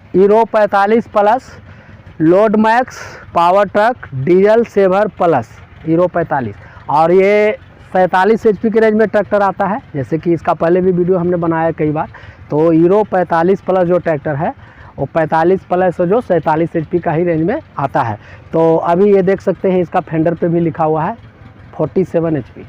Hero 45 plus load max power truck diesel saver plus Hero 45। और ये 47 HP के range में ट्रैक्टर आता है, जैसे कि इसका पहले भी वीडियो हमने बनाया कई बार। तो हीरो 45 प्लस जो ट्रैक्टर है वो 45 प्लस जो 47 HP का ही रेंज में आता है। तो अभी ये देख सकते हैं इसका फेंडर पे भी लिखा हुआ है 47 HP,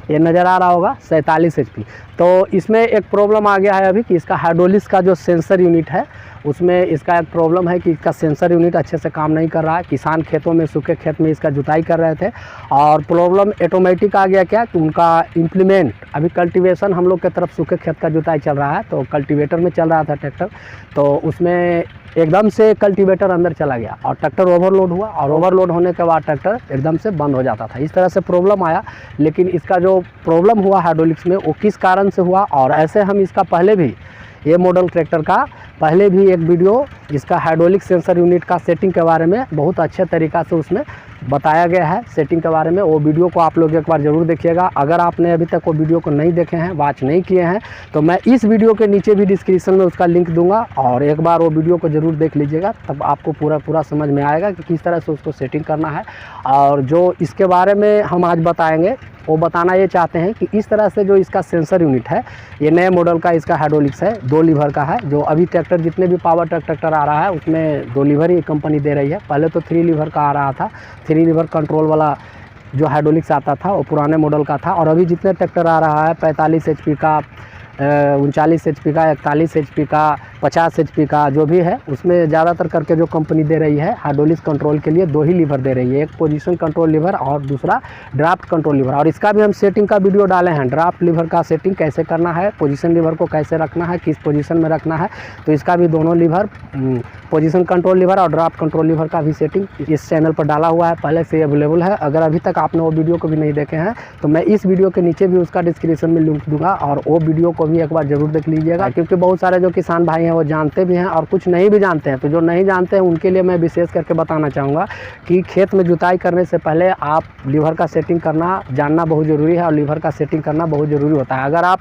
ये नज़र आ रहा होगा 47 HP। तो इसमें एक प्रॉब्लम आ गया है अभी कि इसका हाइड्रोलिक्स का जो सेंसर यूनिट है उसमें इसका एक प्रॉब्लम है कि इसका सेंसर यूनिट अच्छे से काम नहीं कर रहा है। किसान खेतों में, सूखे खेत में इसका जुताई कर रहे थे और प्रॉब्लम ऑटोमेटिक आ गया क्या कि उनका इम्प्लीमेंट, अभी कल्टीवेशन हम लोग के तरफ सूखे खेत का जुताई चल रहा है तो कल्टीवेटर में चल रहा था ट्रैक्टर, तो उसमें एकदम से कल्टीवेटर अंदर चला गया और ट्रैक्टर ओवरलोड हुआ और ओवरलोड होने के बाद ट्रैक्टर एकदम से बंद हो जाता था। इस तरह से प्रॉब्लम आया। लेकिन इसका जो प्रॉब्लम हुआ हाइड्रोलिक्स में वो किस कारण से हुआ, और ऐसे हम इसका पहले भी, ये मॉडल ट्रैक्टर का पहले भी एक वीडियो इसका हाइड्रोलिक सेंसर यूनिट का सेटिंग के बारे में बहुत अच्छे तरीक़ा से उसमें बताया गया है सेटिंग के बारे में। वो वीडियो को आप लोग एक बार ज़रूर देखिएगा। अगर आपने अभी तक वो वीडियो को नहीं देखे हैं, वॉच नहीं किए हैं, तो मैं इस वीडियो के नीचे भी डिस्क्रिप्शन में उसका लिंक दूंगा और एक बार वो वीडियो को ज़रूर देख लीजिएगा, तब आपको पूरा समझ में आएगा कि किस तरह से उसको सेटिंग करना है। और जो इसके बारे में हम आज बताएंगे वो बताना ये चाहते हैं कि इस तरह से जो इसका सेंसर यूनिट है, ये नए मॉडल का इसका हाइड्रोलिक्स है, 2 लीवर का है। जो अभी ट्रैक्टर जितने भी पावर ट्रैक्टर आ रहा है उसमें 2 लीवर ही कंपनी दे रही है। पहले तो 3 लीवर का आ रहा था, 3 लीवर कंट्रोल वाला जो हाइड्रोलिक्स आता था वो पुराने मॉडल का था। और अभी जितने ट्रैक्टर आ रहा है 45 HP का, 39 HP का, 41 HP का, 50 HP का जो भी है, उसमें ज़्यादातर करके जो कंपनी दे रही है हाइड्रोलिक्स कंट्रोल के लिए 2 ही लीवर दे रही है, एक पोजीशन कंट्रोल लीवर और दूसरा ड्राफ्ट कंट्रोल लीवर। और इसका भी हम सेटिंग का वीडियो डाले हैं, ड्राफ्ट लीवर का सेटिंग कैसे करना है, पोजीशन लीवर को कैसे रखना है, किस पोजीशन में रखना है। तो इसका भी दोनों लीवर, पोजीशन कंट्रोल लीवर और ड्राफ्ट कंट्रोल लीवर का भी सेटिंग इस चैनल पर डाला हुआ है, पहले से अवेलेबल है। अगर अभी तक आपने वो वीडियो को भी नहीं देखे हैं तो मैं इस वीडियो के नीचे भी उसका डिस्क्रिप्शन में लिंक दूंगा और वो वीडियो को भी एक बार ज़रूर देख लीजिएगा, क्योंकि बहुत सारे जो किसान भाई हैं वो जानते भी हैं और कुछ नहीं भी जानते हैं। तो जो नहीं जानते हैं उनके लिए मैं विशेष करके बताना चाहूँगा कि खेत में जुताई करने से पहले आप लीवर का सेटिंग करना जानना बहुत ज़रूरी है और लीवर का सेटिंग करना बहुत ज़रूरी होता है। अगर आप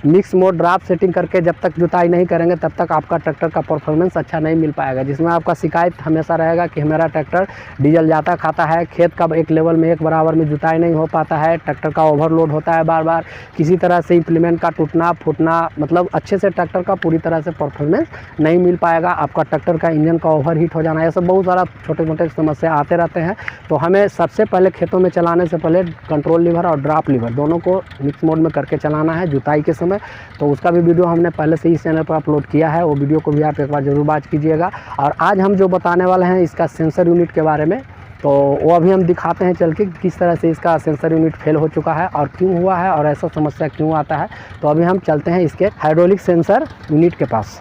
मिक्स मोड ड्राफ्ट सेटिंग करके जब तक जुताई नहीं करेंगे तब तक आपका ट्रैक्टर का परफॉर्मेंस अच्छा नहीं मिल पाएगा, जिसमें आपका शिकायत हमेशा रहेगा कि मेरा ट्रैक्टर डीजल जाता खाता है, खेत का एक लेवल में एक बराबर में जुताई नहीं हो पाता है, ट्रैक्टर का ओवरलोड होता है बार बार, किसी तरह से इम्प्लीमेंट का टूटना फूटना, मतलब अच्छे से ट्रैक्टर का पूरी तरह से परफॉर्मेंस नहीं मिल पाएगा, आपका ट्रैक्टर का इंजन का ओवरहीट हो जाना, ये सब बहुत सारा छोटे मोटे समस्या आते रहते हैं। तो हमें सबसे पहले खेतों में चलाने से पहले कंट्रोल लीवर और ड्राफ्ट लीवर दोनों को मिक्स मोड में करके चलाना है जुताई के समय। तो उसका भी वीडियो हमने पहले से इस चैनल पर अपलोड किया है, वो वीडियो को भी आप एक बार ज़रूर वॉच कीजिएगा। और आज हम जो बताने वाले हैं इसका सेंसर यूनिट के बारे में, तो वो अभी हम दिखाते हैं चल के किस तरह से इसका सेंसर यूनिट फेल हो चुका है और क्यों हुआ है और ऐसा समस्या क्यों आता है। तो अभी हम चलते हैं इसके हाइड्रोलिक सेंसर यूनिट के पास।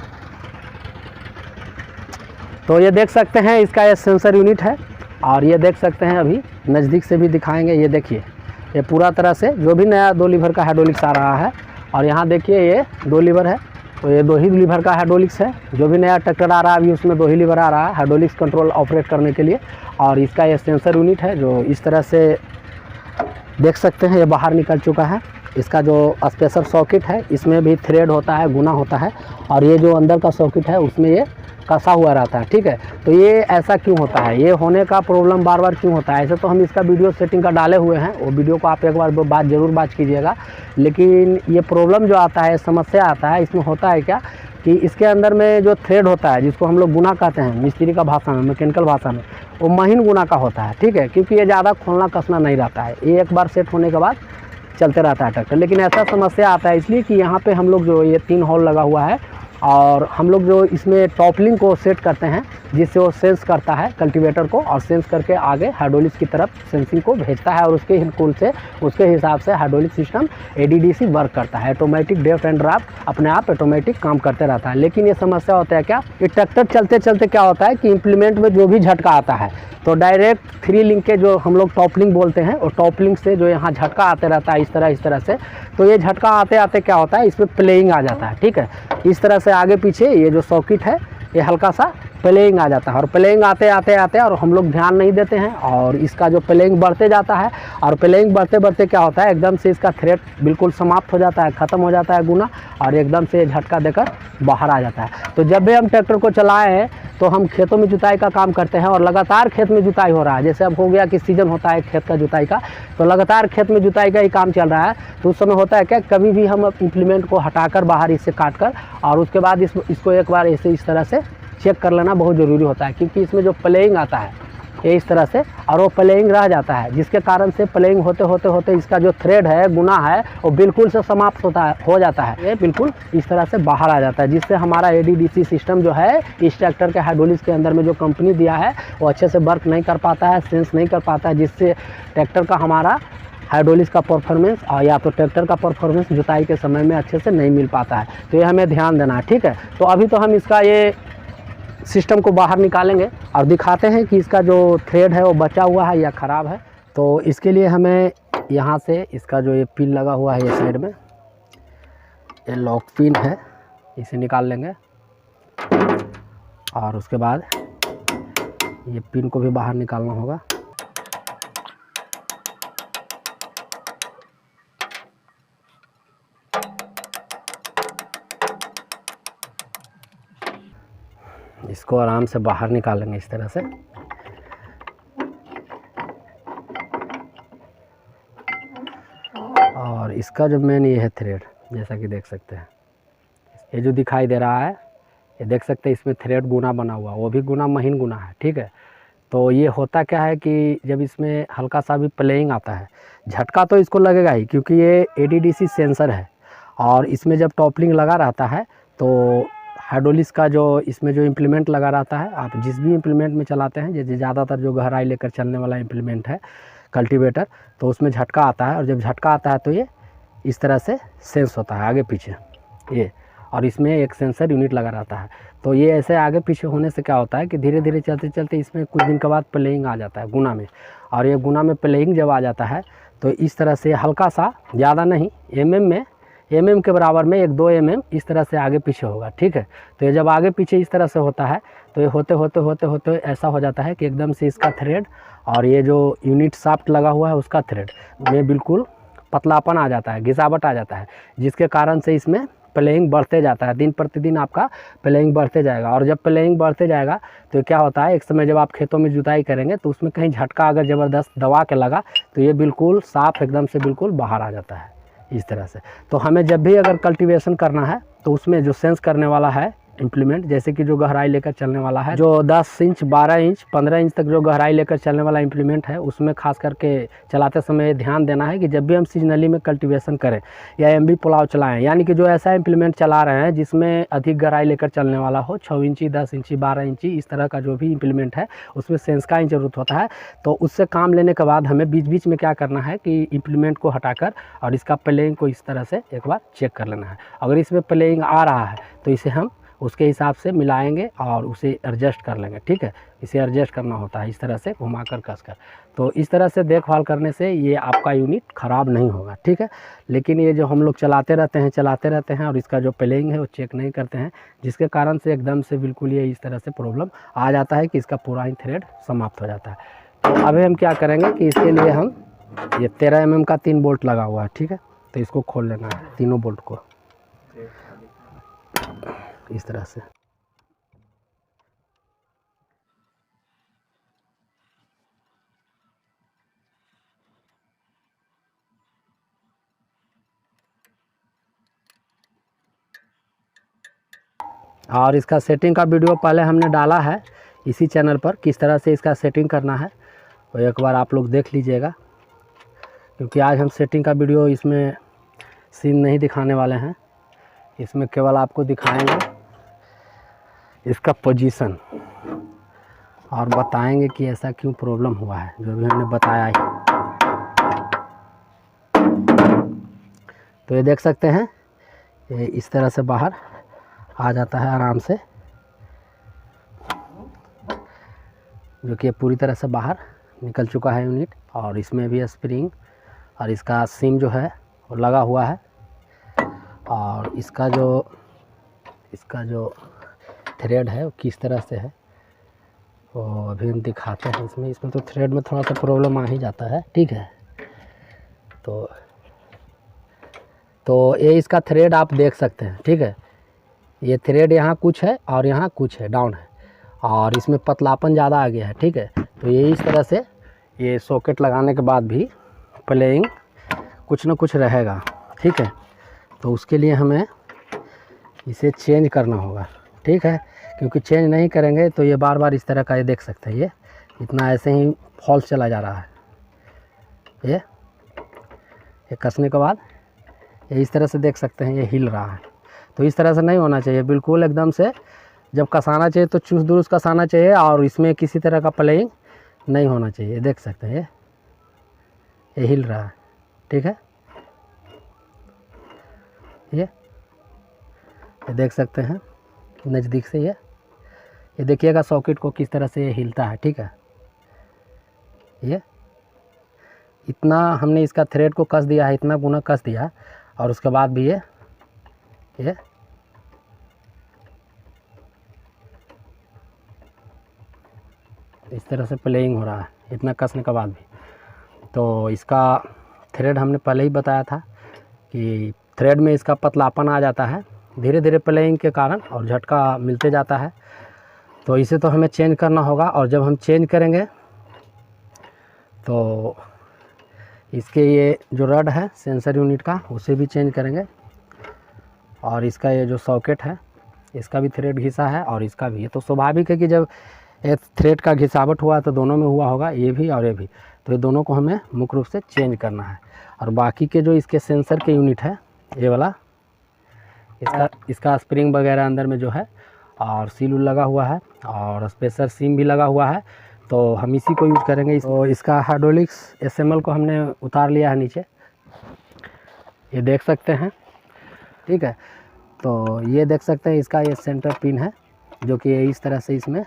तो ये देख सकते हैं इसका ये सेंसर यूनिट है और ये देख सकते हैं, अभी नज़दीक से भी दिखाएंगे। ये देखिए, ये पूरा तरह से जो भी नया 2 लीवर का हाइड्रोलिक्स आ रहा है, और यहाँ देखिए ये 2 लीवर है, तो ये 2 ही लीवर का हाइड्रोलिक्स है। जो भी नया ट्रैक्टर आ रहा है अभी उसमें 2 ही लीवर आ रहा है हाइड्रोलिक्स कंट्रोल ऑपरेट करने के लिए। और इसका ये सेंसर यूनिट है जो इस तरह से देख सकते हैं, ये बाहर निकल चुका है। इसका जो स्पेशल सॉकेट है इसमें भी थ्रेड होता है, गुना होता है, और ये जो अंदर का सॉकेट है उसमें ये कसा हुआ रहता है, ठीक है। तो ये ऐसा क्यों होता है, ये होने का प्रॉब्लम बार बार क्यों होता है, ऐसे तो हम इसका वीडियो सेटिंग का डाले हुए हैं, वो वीडियो को आप एक बार बात ज़रूर बात कीजिएगा। लेकिन ये प्रॉब्लम जो आता है, समस्या आता है, इसमें होता है क्या कि इसके अंदर में जो थ्रेड होता है, जिसको हम लोग गुना कहते हैं मिस्त्री का भाषा में, मैकेनिकल भाषा में, वो महीन गुना का होता है, ठीक है। क्योंकि ये ज़्यादा खोलना कसना नहीं रहता है, ये एक बार सेट होने के बाद चलते रहता है ट्रैक्टर। लेकिन ऐसा समस्या आता है इसलिए कि यहाँ पे हम लोग जो ये 3 होल लगा हुआ है और हम लोग जो इसमें टॉपलिंग को सेट करते हैं, जिससे वो सेंस करता है कल्टीवेटर को और सेंस करके आगे हाइड्रोलिक्स की तरफ सेंसिंग को भेजता है और उसके हिकुल से उसके हिसाब से हाइड्रोलिक सिस्टम ADDC वर्क करता है। ऑटोमेटिक ड्राफ्ट एंड ड्राफ्ट अपने आप ऑटोमेटिक काम करते रहता है। लेकिन ये समस्या होता है क्या, ये ट्रैक्टर चलते चलते क्या होता है कि इम्प्लीमेंट में जो भी झटका आता है तो डायरेक्ट 3 लिंक के जो हम लोग टॉपलिंग बोलते हैं, और टॉपलिंग से जो यहाँ झटका आते रहता है इस तरह से, तो ये झटका आते आते क्या होता है, इसमें प्लेइंग आ जाता है, ठीक है। इस तरह से आगे पीछे ये जो सॉकेट है ये हल्का सा प्लेइंग आ जाता है, और प्लेइंग आते आते आते और हम लोग ध्यान नहीं देते हैं, और इसका जो प्लेइंग बढ़ते जाता है, और प्लेइंग बढ़ते बढ़ते क्या होता है, एकदम से इसका थ्रेड बिल्कुल समाप्त हो जाता है, ख़त्म हो जाता है गुना, और एकदम से झटका देकर बाहर आ जाता है। तो जब भी हम ट्रैक्टर को चलाए हैं तो हम खेतों में जुताई का काम करते हैं, और लगातार खेत में जुताई हो रहा है, जैसे अब हो गया कि सीज़न होता है खेत का जुताई का, तो लगातार खेत में जुताई का ही काम चल रहा है। तो उस समय होता है क्या, कभी भी हम इम्प्लीमेंट को हटाकर बाहर इससे काट कर, और उसके बाद इसको एक बार ऐसे इस तरह से चेक कर लेना बहुत ज़रूरी होता है, क्योंकि इसमें जो प्लेइंग आता है ये इस तरह से, और वो प्लेइंग रह जाता है, जिसके कारण से प्लेइंग होते होते होते इसका जो थ्रेड है, गुना है, वो बिल्कुल से समाप्त हो जाता है, ये बिल्कुल इस तरह से बाहर आ जाता है, जिससे हमारा ADDC सिस्टम जो है इस ट्रैक्टर के हाइड्रोलिक्स के अंदर में जो कंपनी दिया है वो अच्छे से वर्क नहीं कर पाता है, सेंस नहीं कर पाता है, जिससे ट्रैक्टर का हमारा हाइड्रोलिक्स का परफॉर्मेंस या तो ट्रैक्टर का परफॉर्मेंस जुताई के समय में अच्छे से नहीं मिल पाता है। तो ये हमें ध्यान देना है, ठीक है। तो अभी तो हम इसका ये सिस्टम को बाहर निकालेंगे और दिखाते हैं कि इसका जो थ्रेड है वो बचा हुआ है या ख़राब है। तो इसके लिए हमें यहाँ से इसका जो ये पिन लगा हुआ है ये साइड में, ये लॉक पिन है, इसे निकाल लेंगे, और उसके बाद ये पिन को भी बाहर निकालना होगा। इसको आराम से बाहर निकालेंगे इस तरह से। और इसका जो मेन ये है थ्रेड, जैसा कि देख सकते हैं, ये जो दिखाई दे रहा है, ये देख सकते हैं इसमें थ्रेड गुना बना हुआ, वो भी गुना महीन गुना है, ठीक है। तो ये होता क्या है कि जब इसमें हल्का सा भी प्लेइंग आता है, झटका तो इसको लगेगा ही, क्योंकि ये ADDC सेंसर है, और इसमें जब टॉपलिंग लगा रहता है तो हाइड्रोलिक्स का जो इसमें जो इम्प्लीमेंट लगा रहता है, आप जिस भी इम्प्लीमेंट में चलाते हैं, जैसे ज़्यादातर जो गहराई लेकर चलने वाला इम्प्लीमेंट है कल्टीवेटर, तो उसमें झटका आता है, और जब झटका आता है तो ये इस तरह से सेंस होता है आगे पीछे ये, और इसमें एक सेंसर यूनिट लगा रहता है। तो ये ऐसे आगे पीछे होने से क्या होता है कि धीरे धीरे चलते चलते इसमें कुछ दिन के बाद प्लेइंग आ जाता है गुना में, और ये गुना में प्लेइंग जब आ जाता है तो इस तरह से हल्का सा, ज़्यादा नहीं, mm के बराबर में 1-2 mm इस तरह से आगे पीछे होगा, ठीक है। तो ये जब आगे पीछे इस तरह से होता है तो ये होते होते होते होते ऐसा हो जाता है कि एकदम से इसका थ्रेड और ये जो यूनिट शाफ्ट लगा हुआ है उसका थ्रेड में बिल्कुल पतलापन आ जाता है, घिसावट आ जाता है, जिसके कारण से इसमें प्लेइंग बढ़ते जाता है, दिन प्रतिदिन आपका प्लेइंग बढ़ते जाएगा। और जब प्लेइंग बढ़ते जाएगा तो क्या होता है, एक समय जब आप खेतों में जुताई करेंगे तो उसमें कहीं झटका अगर ज़बरदस्त दबा के लगा तो ये बिल्कुल साफ एकदम से बिल्कुल बाहर आ जाता है इस तरह से। तो हमें जब भी अगर कल्टीवेशन करना है तो उसमें जो सेंस करने वाला है इम्प्लीमेंट, जैसे कि जो गहराई लेकर चलने वाला है, जो 10 इंच 12 इंच 15 इंच तक जो गहराई लेकर चलने वाला इम्प्लीमेंट है, उसमें खास करके चलाते समय ध्यान देना है कि जब भी हम सीजनली में कल्टीवेशन करें या MB पुलाव चलाएं, यानी कि जो ऐसा इम्प्लीमेंट चला रहे हैं जिसमें अधिक गहराई लेकर चलने वाला हो, 6 इंची 10 इंची 12 इंची इस तरह का जो भी इम्प्लीमेंट है उसमें सेंस का ही ज़रूरत होता है। तो उससे काम लेने के बाद हमें बीच बीच में क्या करना है कि इम्प्लीमेंट को हटाकर और इसका प्लेइंग को इस तरह से एक बार चेक कर लेना है। अगर इसमें प्लेइंग आ रहा है तो इसे हम उसके हिसाब से मिलाएंगे और उसे एडजस्ट कर लेंगे, ठीक है। इसे एडजस्ट करना होता है इस तरह से घुमाकर कसकर। तो इस तरह से देखभाल करने से ये आपका यूनिट ख़राब नहीं होगा, ठीक है। लेकिन ये जो हम लोग चलाते रहते हैं और इसका जो प्लेइंग है वो चेक नहीं करते हैं, जिसके कारण से एकदम से बिल्कुल ये इस तरह से प्रॉब्लम आ जाता है कि इसका पूरा ही थ्रेड समाप्त हो जाता है। तो अभी हम क्या करेंगे कि इसके लिए हम ये 13 mm का 3 बोल्ट लगा हुआ है, ठीक है। तो इसको खोल लेना है, तीनों बोल्ट को इस तरह से। और इसका सेटिंग का वीडियो पहले हमने डाला है इसी चैनल पर, किस तरह से इसका सेटिंग करना है, तो एक बार आप लोग देख लीजिएगा, क्योंकि आज हम सेटिंग का वीडियो इसमें सीन नहीं दिखाने वाले हैं। इसमें केवल आपको दिखाएंगे इसका पोजीशन और बताएंगे कि ऐसा क्यों प्रॉब्लम हुआ है, जो भी हमने बताया है। तो ये देख सकते हैं ये इस तरह से बाहर आ जाता है आराम से, जो कि पूरी तरह से बाहर निकल चुका है यूनिट। और इसमें भी स्प्रिंग और इसका सिम जो है वो लगा हुआ है, और इसका जो थ्रेड है वो किस तरह से है वो अभी हम दिखाते हैं। इसमें तो थ्रेड में थोड़ा सा प्रॉब्लम आ ही जाता है, ठीक है। तो ये इसका थ्रेड आप देख सकते हैं, ठीक है। ये थ्रेड यहाँ कुछ है और यहाँ कुछ है, डाउन है, और इसमें पतलापन ज़्यादा आ गया है, ठीक है। तो ये इस तरह से ये सॉकेट लगाने के बाद भी प्लेइंग कुछ ना कुछ रहेगा, ठीक है। तो उसके लिए हमें इसे चेंज करना होगा, ठीक है, क्योंकि चेंज नहीं करेंगे तो ये बार बार इस तरह का, ये देख सकते हैं ये इतना ऐसे ही फॉल्स चला जा रहा है। ये कसने के बाद ये इस तरह से देख सकते हैं ये हिल रहा है। तो इस तरह से नहीं होना चाहिए, बिल्कुल एकदम से जब कसाना चाहिए तो चुस्त दुरुस्त कसाना चाहिए, और इसमें किसी तरह का प्लेइंग नहीं होना चाहिए। देख सकते हैं ये हिल रहा है, ठीक है। ये देख सकते हैं नज़दीक से, ये देखिएगा सॉकेट को किस तरह से ये हिलता है, ठीक है। ये इतना हमने इसका थ्रेड को कस दिया है, इतना गुना कस दिया, और उसके बाद भी ये इस तरह से प्लेइंग हो रहा है इतना कसने के बाद भी। तो इसका थ्रेड हमने पहले ही बताया था कि थ्रेड में इसका पतलापन आ जाता है धीरे धीरे प्लेइंग के कारण, और झटका मिलते जाता है। तो इसे तो हमें चेंज करना होगा, और जब हम चेंज करेंगे तो इसके ये जो रड है सेंसर यूनिट का उसे भी चेंज करेंगे, और इसका ये जो सॉकेट है इसका भी थ्रेड घिसा है और इसका भी। ये तो स्वाभाविक है कि जब ये थ्रेड का घिसावट हुआ तो दोनों में हुआ होगा, ये भी और ये भी। तो ये दोनों को हमें मुख्य रूप से चेंज करना है। और बाकी के जो इसके सेंसर के यूनिट है, ये वाला इसका स्प्रिंग वगैरह अंदर में जो है, और सील लगा हुआ है, और स्पेसर सीम भी लगा हुआ है, तो हम इसी को यूज़ करेंगे। तो इसका हाइड्रोलिक्स SML को हमने उतार लिया है नीचे, ये देख सकते हैं, ठीक है। तो ये देख सकते हैं इसका ये सेंटर पिन है, जो कि इस तरह से इसमें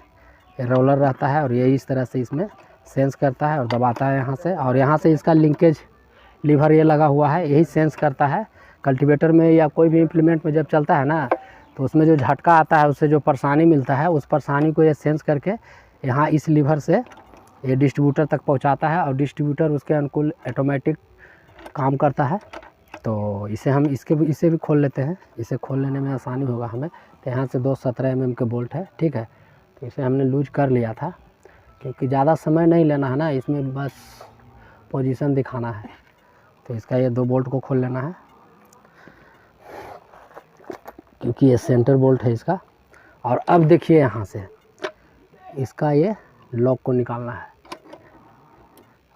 रोलर रहता है, और ये इस तरह से इसमें सेंस करता है और दबाता है यहाँ से। और यहाँ से इसका लिंकेज लीवर ये लगा हुआ है, यही सेंस करता है। कल्टीवेटर में या कोई भी इम्प्लीमेंट में जब चलता है ना, तो उसमें जो झटका आता है, उससे जो परेशानी मिलता है, उस परेशानी को ये सेंस करके यहाँ इस लीवर से ये डिस्ट्रीब्यूटर तक पहुँचाता है, और डिस्ट्रीब्यूटर उसके अनुकूल ऑटोमेटिक काम करता है। तो इसे हम इसे भी खोल लेते हैं, इसे खोल लेने में आसानी होगा हमें। तो यहाँ से 2 17 mm के बोल्ट है, ठीक है। तो इसे हमने लूज कर लिया था, क्योंकि ज़्यादा समय नहीं लेना है ना, इसमें बस पोजीशन दिखाना है। तो इसका ये 2 बोल्ट को खोल लेना है, क्योंकि ये सेंटर बोल्ट है इसका। और अब देखिए यहाँ से इसका ये लॉक को निकालना है,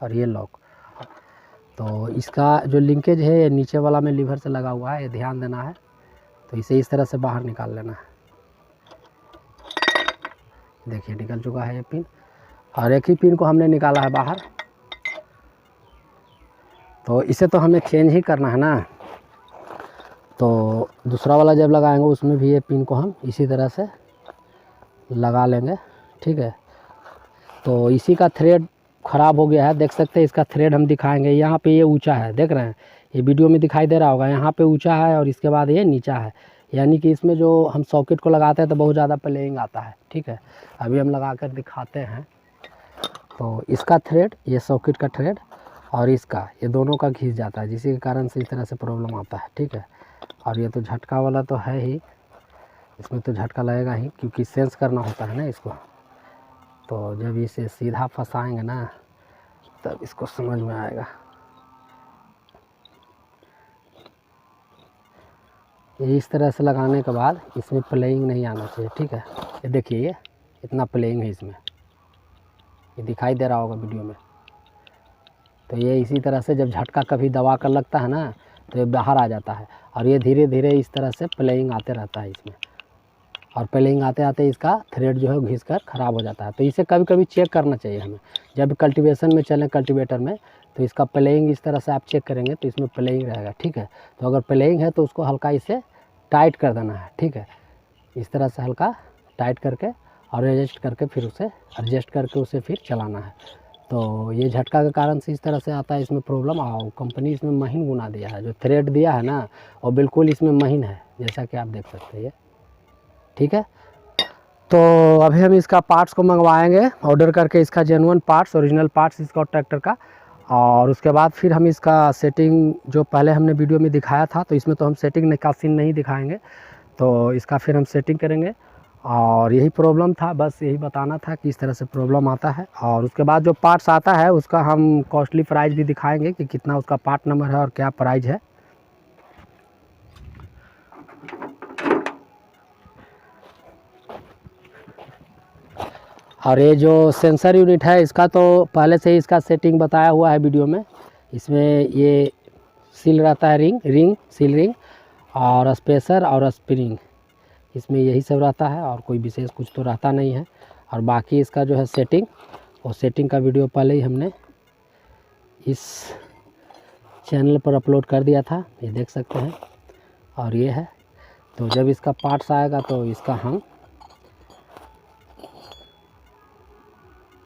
और ये लॉक। तो इसका जो लिंकेज है ये नीचे वाला में लीवर से लगा हुआ है, ये ध्यान देना है। तो इसे इस तरह से बाहर निकाल लेना है। देखिए निकल चुका है ये पिन, और एक ही पिन को हमने निकाला है बाहर। तो इसे तो हमें चेंज ही करना है ना, तो दूसरा वाला जब लगाएंगे उसमें भी ये पिन को हम इसी तरह से लगा लेंगे, ठीक है। तो इसी का थ्रेड ख़राब हो गया है, देख सकते हैं। इसका थ्रेड हम दिखाएंगे, यहाँ पे ये ऊंचा है, देख रहे हैं, ये वीडियो में दिखाई दे रहा होगा, यहाँ पे ऊंचा है और इसके बाद ये नीचा है। यानी कि इसमें जो हम सॉकेट को लगाते हैं तो बहुत ज़्यादा प्लेइंग आता है, ठीक है। अभी हम लगा कर दिखाते हैं। तो इसका थ्रेड, ये सॉकेट का थ्रेड और इसका, ये दोनों का घिस जाता है, जिसके कारण से इस तरह से प्रॉब्लम आता है, ठीक है। और ये तो झटका वाला तो है ही, इसमें तो झटका लगेगा ही, क्योंकि सेंस करना होता है ना इसको। तो जब इसे सीधा फंसाएंगे ना, तब इसको समझ में आएगा। ये इस तरह से लगाने के बाद इसमें प्लेइंग नहीं आना चाहिए, ठीक है। ये देखिए ये इतना प्लेइंग है इसमें, ये दिखाई दे रहा होगा वीडियो में। तो ये इसी तरह से जब झटका कभी दबा कर लगता है ना, तो ये बाहर आ जाता है, और ये धीरे धीरे इस तरह से प्लेइंग आते रहता है इसमें। और प्लेइंग आते आते इसका थ्रेड जो है घिस कर ख़राब हो जाता है। तो इसे कभी कभी चेक करना चाहिए हमें, जब कल्टीवेशन में चलें कल्टीवेटर में, तो इसका प्लेइंग इस तरह से आप चेक करेंगे तो इसमें प्लेइंग रहेगा, ठीक है। तो अगर प्लेइंग है तो उसको हल्का इसे टाइट कर देना है, ठीक है। इस तरह से हल्का टाइट करके और एडजस्ट करके फिर उसे एडजस्ट करके उसे फिर चलाना है। तो ये झटका के कारण से इस तरह से आता है इसमें प्रॉब्लम। और कंपनी इसमें महीन गुना दिया है, जो थ्रेड दिया है ना, और बिल्कुल इसमें महीन है, जैसा कि आप देख सकते हैं, ठीक है। तो अभी हम इसका पार्ट्स को मंगवाएंगे ऑर्डर करके, इसका जेन्युइन पार्ट्स, ओरिजिनल पार्ट्स इसका ट्रैक्टर का। और उसके बाद फिर हम इसका सेटिंग, जो पहले हमने वीडियो में दिखाया था, तो इसमें तो हम सेटिंग का सीन नहीं दिखाएंगे, तो इसका फिर हम सेटिंग करेंगे। और यही प्रॉब्लम था, बस यही बताना था कि इस तरह से प्रॉब्लम आता है। और उसके बाद जो पार्ट्स आता है उसका हम कॉस्टली प्राइस भी दिखाएंगे कि कितना उसका पार्ट नंबर है और क्या प्राइस है। और ये जो सेंसर यूनिट है इसका तो पहले से ही इसका सेटिंग बताया हुआ है वीडियो में। इसमें ये सील रहता है, रिंग सील रिंग और स्पेसर और स्प्रिंग, इसमें यही सब रहता है और कोई विशेष कुछ तो रहता नहीं है। और बाकी इसका जो है सेटिंग, वो सेटिंग का वीडियो पहले ही हमने इस चैनल पर अपलोड कर दिया था, ये देख सकते हैं। और ये है, तो जब इसका पार्ट्स आएगा तो इसका हम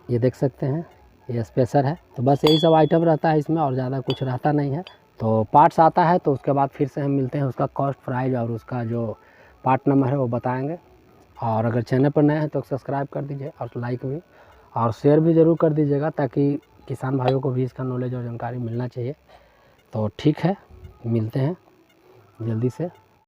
ये देख सकते हैं, ये स्पेसर है। तो बस यही सब आइटम रहता है इसमें और ज़्यादा कुछ रहता नहीं है। तो पार्ट्स आता है तो उसके बाद फिर से हम मिलते हैं, उसका कॉस्ट प्राइस और उसका जो पार्ट नंबर है वो बताएंगे। और अगर चैनल पर नए हैं तो सब्सक्राइब कर दीजिए और लाइक भी और शेयर भी ज़रूर कर दीजिएगा, ताकि किसान भाइयों को भी इसका नॉलेज और जानकारी मिलना चाहिए। तो ठीक है, मिलते हैं जल्दी से।